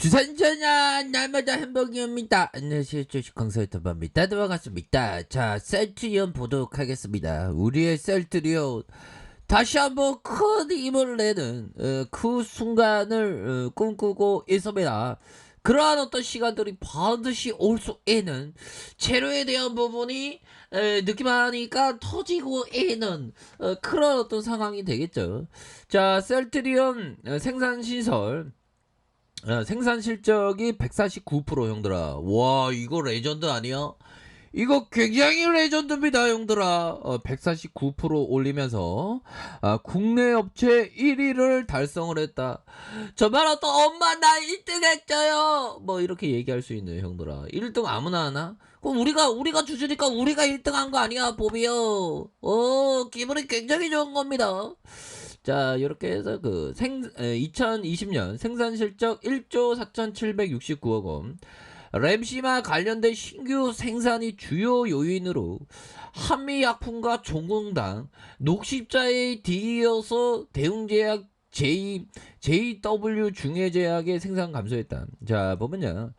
주산전야 날마다 행복이옵니다. 안녕하세요. 주식 강사유튜버입니다. 반갑습니다. 자, 셀트리온 보도록 하겠습니다. 우리의 셀트리온 다시 한번 큰 힘을 내는 그 순간을 꿈꾸고 있습니다. 그러한 어떤 시간들이 반드시 올 수 있는 재료에 대한 부분이 느낌하니까 터지고 있는 그런 어떤 상황이 되겠죠. 자, 셀트리온 생산시설 생산 실적이 149% 형들아. 와, 이거 레전드 아니야? 이거 굉장히 레전드입니다 형들아. 149% 올리면서 국내 업체 1위를 달성을 했다. 저말 또 엄마 나 1등 했죠요 뭐 이렇게 얘기할 수 있는 형들아. 1등 아무나 하나? 그럼 우리가 주주니까 우리가 1등 한 거 아니야 보비요. 기분이 굉장히 좋은 겁니다. 자, 이렇게 해서 2020년 생산 실적 1조 4,769억 원. 램시마 관련된 신규 생산이 주요 요인으로 한미약품과 종공당, 녹십자에 뒤이어서 대웅제약 JW 중해제약의 생산 감소했다. 자, 보면요.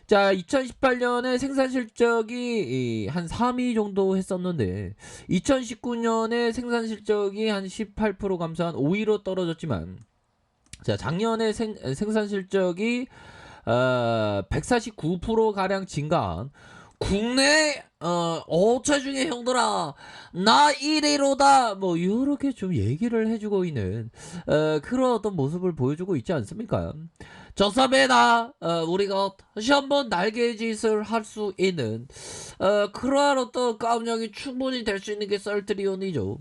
자, 2018년에 생산 실적이 한 3위 정도 했었는데 2019년에 생산 실적이 한 18% 감소한 5위로 떨어졌지만, 자, 작년에 생산 실적이 149% 가량 증가한 국내 업체 중에 형들아 나 1위로다 뭐 이렇게 좀 얘기를 해주고 있는 그런 어떤 모습을 보여주고 있지 않습니까? 저섬에다 우리가 다시 한번 날개짓을 할 수 있는 그러한 어떤 깜냥이 충분히 될 수 있는 게 썰트리온이죠.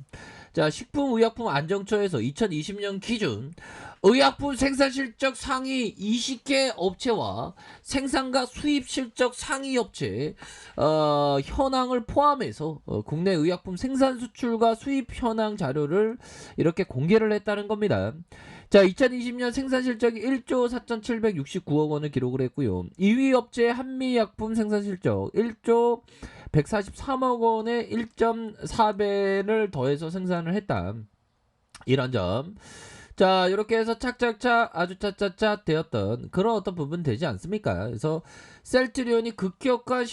자, 식품의약품 안정처에서 2020년 기준 의약품 생산 실적 상위 20개 업체와 생산과 수입 실적 상위 업체 현황을 포함해서 국내 의약품 생산 수출과 수입 현황 자료를 이렇게 공개를 했다는 겁니다. 자, 2020년 생산 실적이 1조 4,769억 원을 기록을 했고요. 2위 업체 한미약품 생산 실적 1조 143억 원의 1.4배를 더해서 생산을 했다. 이런 점. 자, 이렇게 해서 착착착 아주 차차차 되었던 그런 어떤 부분 되지 않습니까? 그래서 셀트리온이 급격한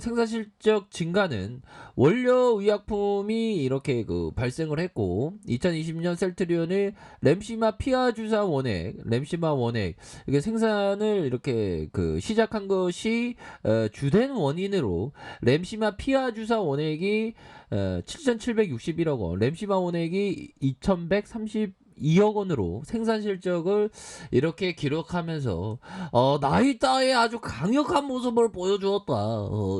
생산 실적 증가는 원료 의약품이 이렇게 발생을 했고, 2020년 셀트리온이 램시마 피하 주사 원액, 램시마 원액 이게 생산을 이렇게 시작한 것이 주된 원인으로 램시마 피하 주사 원액이 7,761억 원, 램시마 원액이 2,132억 원으로 생산 실적을 이렇게 기록하면서 나이 따에 아주 강력한 모습을 보여주었다.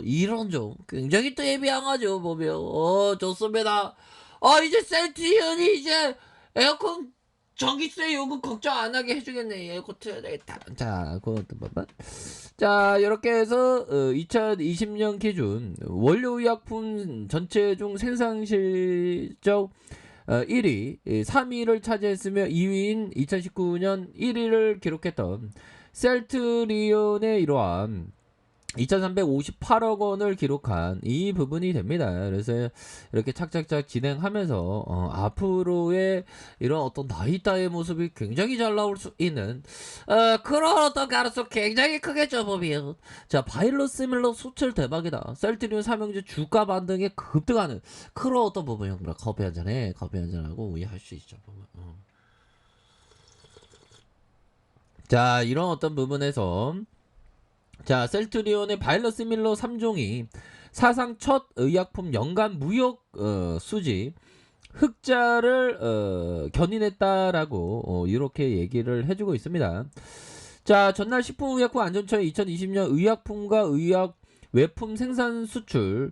이런 점 굉장히 또 예비양하죠 보면. 좋습니다. 이제 셀트리온이 이제 에어컨 전기세 요금 걱정 안 하게 해주겠네. 에어컨 틀어야 되겠다. 자, 그것도 봐봐. 자, 이렇게 해서 2020년 기준 원료의약품 전체 중 생산 실적 1위, 3위를 차지했으며 2위인 2019년 1위를 기록했던 셀트리온의 이러한 2,358억 원을 기록한 이 부분이 됩니다. 그래서 이렇게 착착착 진행하면서 앞으로의 이런 어떤 나이따의 모습이 굉장히 잘 나올 수 있는 그런 어떤 가능성 굉장히 크겠죠 보면. 자, 바이러시밀러 수출 대박이다. 셀트리온 삼형제 주가 반등에 급등하는 그런 어떤 부분. 형들아 커피 한잔해. 커피 한잔하고 우유할 수 있죠 보면. 자, 이런 어떤 부분에서 자, 셀트리온의 바이러시밀러 3종이 사상 첫 의약품 연간 무역 수지 흑자를 견인했다라고 이렇게 얘기를 해주고 있습니다. 자, 전날 식품의약품 안전처의 2020년 의약품과 의약 외품 생산 수출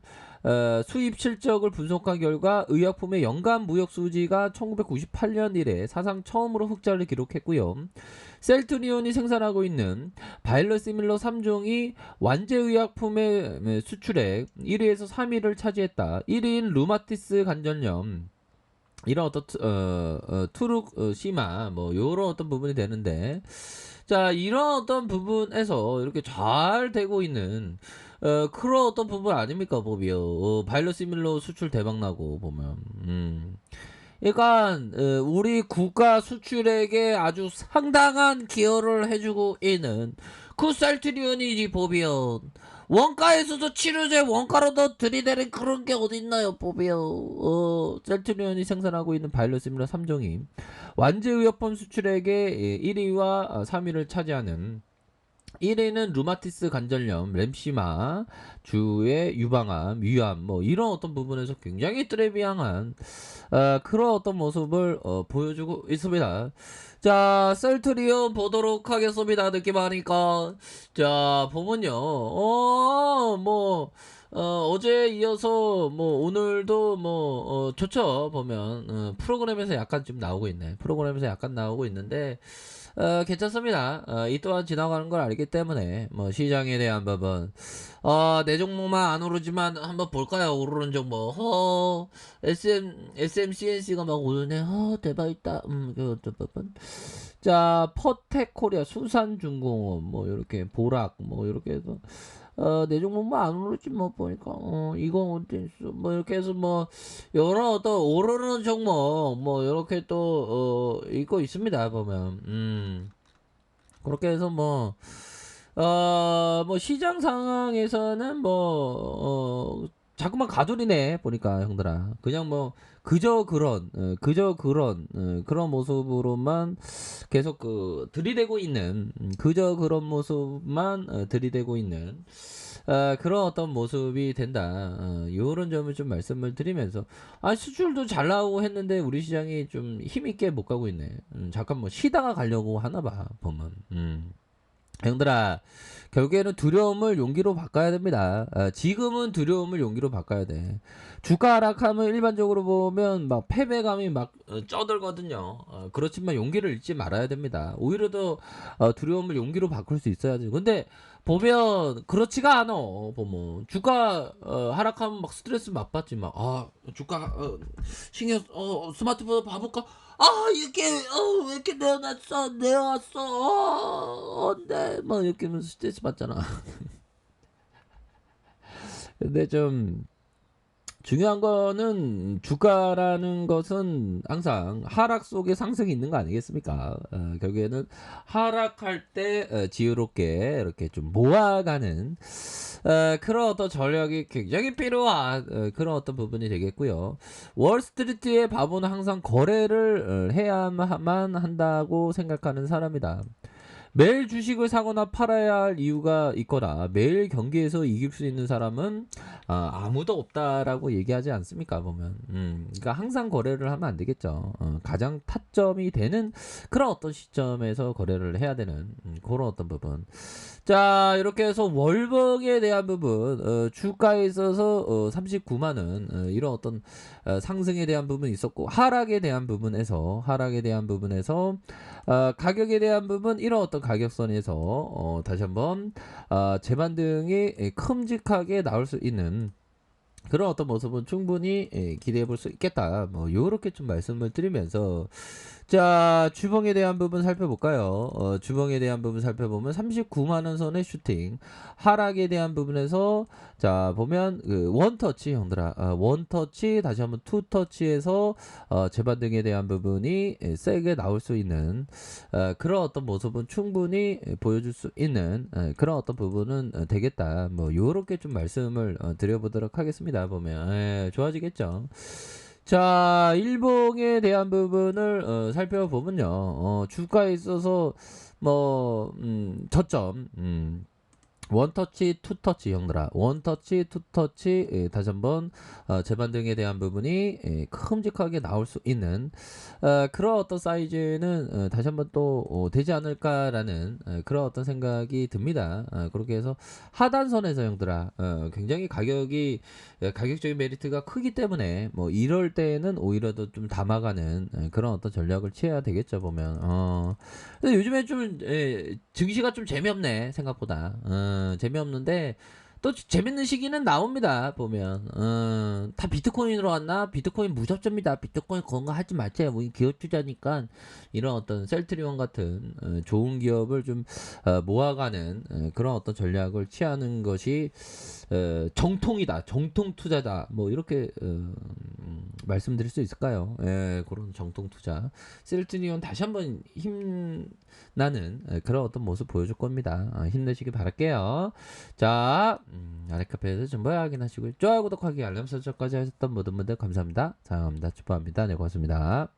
수입 실적을 분석한 결과 의약품의 연간 무역 수지가 1998년 이래 사상 처음으로 흑자를 기록했고요. 셀트리온이 생산하고 있는 바이러시밀러 3종이 완제의약품의 수출액 1위에서 3위를 차지했다. 1위인 루마티스 관절염 이런 어떤 투룩시마 뭐 요런 어떤 부분이 되는데, 자, 이런 어떤 부분에서 이렇게 잘 되고 있는 그런 어떤 부분 아닙니까 보비요. 바이러시밀러 수출 대박 나고 보면 그러니까 우리 국가 수출액에 아주 상당한 기여를 해주고 있는 그 셀트리온이지 보비언. 원가에서도 치료제 원가로도 들이대는 그런 게 어딨나요 보비언. 셀트리온이 생산하고 있는 바이러시밀러 3종이 완제의약품 수출액의 1위와 3위를 차지하는 1위는 루마티스 관절염, 램시마, 주의 유방암, 위암 뭐 이런 어떤 부분에서 굉장히 트레비앙한 그런 어떤 모습을 보여주고 있습니다. 자, 셀트리온 보도록 하겠습니다. 느낌하니까. 자, 보면요. 어제 이어서 뭐 오늘도 뭐 좋죠. 보면 프로그램에서 약간 좀 나오고 있네. 프로그램에서 약간 나오고 있는데 괜찮습니다. 이 또한 지나가는 걸 알기 때문에 뭐 시장에 대한 부분 내 종목만 안 오르지만 한번 볼까요? 오르는 종목. SMCNC가 막 오르네. 대박 있다. 그 부분. 자, 퍼텍 코리아, 수산중공업 뭐 이렇게 보락 뭐 이렇게 해서 내 종목만 안 오르지 뭐 보니까 이거 어때 있어 뭐 이렇게 해서 뭐 여러 어떤 오르는 종목 뭐 이렇게 또 있고 있습니다 보면 그렇게 해서 뭐 시장 상황에서는 자꾸만 가돌이네 보니까 형들아 그냥 뭐 그저 그런 그런 모습으로만 계속 들이대고 있는 그저 그런 모습만 들이대고 있는 그런 어떤 모습이 된다. 요런 점을 좀 말씀을 드리면서 수출도 잘 나오고 했는데 우리 시장이 좀 힘있게 못 가고 있네. 잠깐 뭐 쉬다가 가려고 하나 봐 보면. 형들아 결국에는 두려움을 용기로 바꿔야 됩니다. 지금은 두려움을 용기로 바꿔야 돼. 주가 하락하면 일반적으로 보면 막 패배감이 막 쩌들거든요. 그렇지만 용기를 잃지 말아야 됩니다. 오히려 더 두려움을 용기로 바꿀 수 있어야지. 근데 보면 그렇지가 않아. 보면 주가 하락하면 막 스트레스 막 받지 막 주가 신경 스마트폰 봐볼까? 이렇게 왜 이렇게 내어왔어 안돼 막 이렇게 하면서 스트레스 받잖아. 근데 좀 중요한 거는 주가라는 것은 항상 하락 속에 상승이 있는 거 아니겠습니까? 결국에는 하락할 때 지혜롭게 이렇게 좀 모아가는 그런 어떤 전략이 굉장히 필요한 그런 어떤 부분이 되겠고요. 월스트리트의 바보는 항상 거래를 해야만 한다고 생각하는 사람이다. 매일 주식을 사거나 팔아야 할 이유가 있거나 매일 경기에서 이길 수 있는 사람은 아무도 없다라고 얘기하지 않습니까 보면. 그러니까 항상 거래를 하면 안 되겠죠. 가장 타점이 되는 그런 어떤 시점에서 거래를 해야 되는 그런 어떤 부분. 자, 이렇게 해서 월봉에 대한 부분 주가에 있어서 39만원 이런 어떤 상승에 대한 부분이 있었고 하락에 대한 부분에서 가격에 대한 부분 이런 어떤 가격선에서 다시 한번 재반등이 큼직하게 나올 수 있는 그런 어떤 모습은 충분히 기대해 볼 수 있겠다. 뭐 요렇게 좀 말씀을 드리면서 자, 주봉에 대한 부분 살펴볼까요? 주봉에 대한 부분 살펴보면 39만원 선의 슈팅. 하락에 대한 부분에서, 자, 보면, 원터치, 형들아. 원터치, 다시 한번 투터치에서, 재반등에 대한 부분이 세게 나올 수 있는, 그런 어떤 모습은 충분히 보여줄 수 있는, 그런 어떤 부분은 되겠다. 뭐, 요렇게 좀 말씀을 드려보도록 하겠습니다. 보면, 좋아지겠죠. 자, 일봉에 대한 부분을 살펴보면요. 주가에 있어서 저점 원터치 투터치 형들아 원터치 투터치 다시 한번 재반등에 대한 부분이 큼직하게 나올 수 있는 그런 어떤 사이즈는 다시 한번 또 되지 않을까라는 그런 어떤 생각이 듭니다. 그렇게 해서 하단선에서 형들아 굉장히 가격적인 메리트가 크기 때문에 뭐 이럴 때는 오히려 더 좀 담아가는 그런 어떤 전략을 취해야 되겠죠 보면. 근데 요즘에 좀 증시가 좀 재미없네 생각보다. 재미없는데 또 재밌는 시기는 나옵니다. 보면 다 비트코인으로 왔나? 비트코인 무섭습니다. 비트코인 그런 거 하지 마세요. 뭐 기업 투자니까 이런 어떤 셀트리온 같은 좋은 기업을 좀 모아가는 그런 어떤 전략을 취하는 것이 정통이다, 정통 투자다. 뭐 이렇게 말씀드릴 수 있을까요? 예, 그런 정통 투자. 셀트리온 다시 한번 힘나는 그런 어떤 모습 보여줄 겁니다. 힘내시길 바랄게요. 자, 아래카페에서 정보 확인하시고요. 좋아요, 구독하기, 알람 설정까지 하셨던 모든 분들 감사합니다. 사랑합니다. 축복합니다. 네, 고맙습니다.